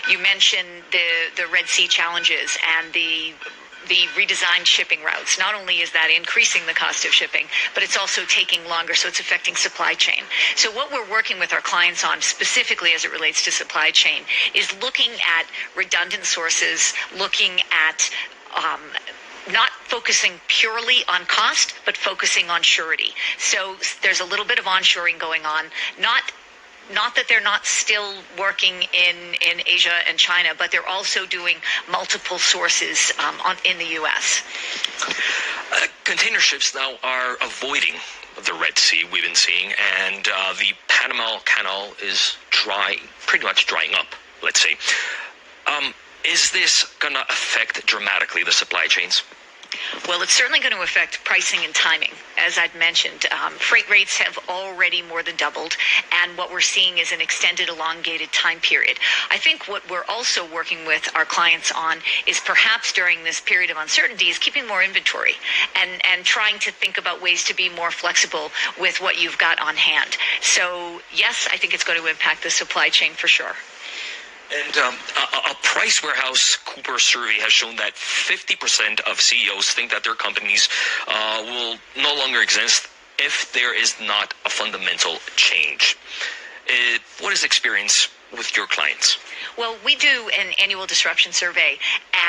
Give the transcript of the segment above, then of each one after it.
You mentioned the Red Sea challenges and the redesigned shipping routes. Not only is that increasing the cost of shipping, but it's also taking longer, so it's affecting supply chain. So what we're working with our clients on, specifically as it relates to supply chain, is looking at redundant sources, looking at not focusing purely on cost, but focusing on surety. So there's a little bit of onshoring going on, not that they're not still working in Asia and China, but they're also doing multiple sources in the U.S. Container ships now are avoiding the Red Sea, we've been seeing, and the Panama Canal is pretty much drying up, let's say. Is this going to affect dramatically the supply chains? Well, it's certainly going to affect pricing and timing. As I'd mentioned, freight rates have already more than doubled, and what we're seeing is an extended, elongated time period. I think what we're also working with our clients on is perhaps during this period of uncertainty is keeping more inventory and trying to think about ways to be more flexible with what you've got on hand. So, yes, I think it's going to impact the supply chain for sure. And a Price Waterhouse Coopers survey has shown that 50% of CEOs think that their companies will no longer exist if there is not a fundamental change. What is the experience with your clients? Well, we do an annual disruption survey,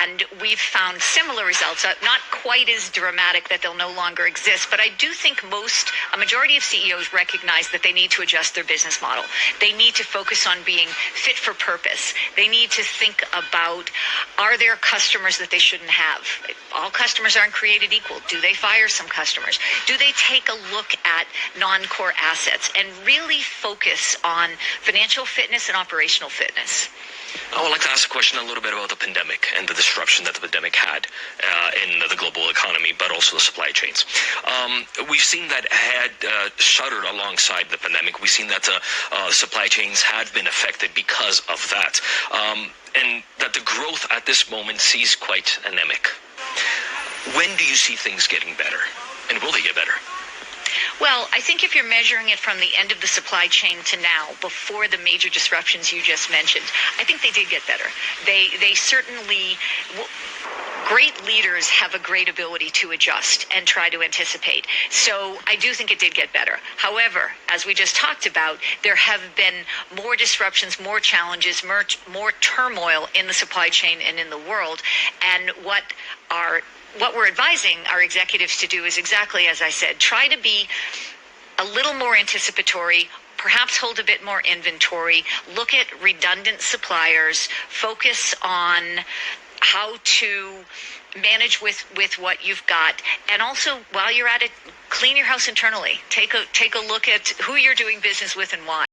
and we've found similar results, not quite as dramatic that they'll no longer exist, but I do think a majority of CEOs recognize that they need to adjust their business model. They need to focus on being fit for purpose. They need to think about, are there customers that they shouldn't have? All customers aren't created equal. Do they fire some customers? Do they take a look at non-core assets and really focus on financial fitness and operational fitness? I would like to ask a question a little bit about the pandemic and the disruption that the pandemic had in the global economy, but also the supply chains. We've seen that had shuddered alongside the pandemic. We've seen that supply chains have been affected because of that, and that the growth at this moment sees quite anemic. When do you see things getting better, and will they get better? Well, I think if you're measuring it from the end of the supply chain to now, before the major disruptions you just mentioned, I think they did get better. They certainly, great leaders have a great ability to adjust and try to anticipate. So I do think it did get better. However, as we just talked about, there have been more disruptions, more challenges, more turmoil in the supply chain and in the world. And what we're advising our executives to do is exactly as I said, try to be a little more anticipatory, perhaps hold a bit more inventory, look at redundant suppliers, focus on how to manage with what you've got, and also while you're at it, clean your house internally. Take a look at who you're doing business with and why.